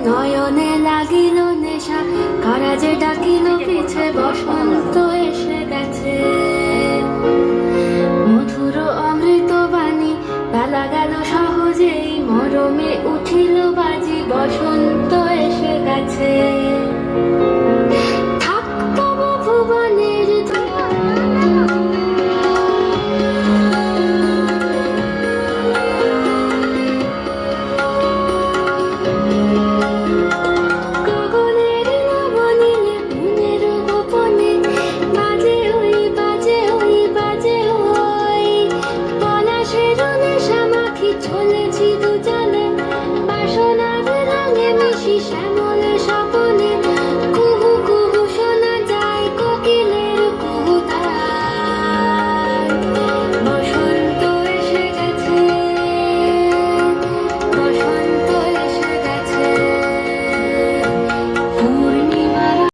নয়নে লাগিল নেশা, কারা যে ডাকিল পিছে, বসন্ত এসে গেছে। মধুর অমৃত বাণী, বেলা গেল সহজেই, মরমে উঠিল বাজি, বসন্ত এসে গেছে। থাক তবু ভুবনের গগনের নবনীলে, মনের গোপনে বাজে ওই, বাজে ওই, বাজে ওই। পলাশের নেশা মাখি চলেছি দুজনে, বাসনার রঙে মিশি শ্যামল স্বপনে।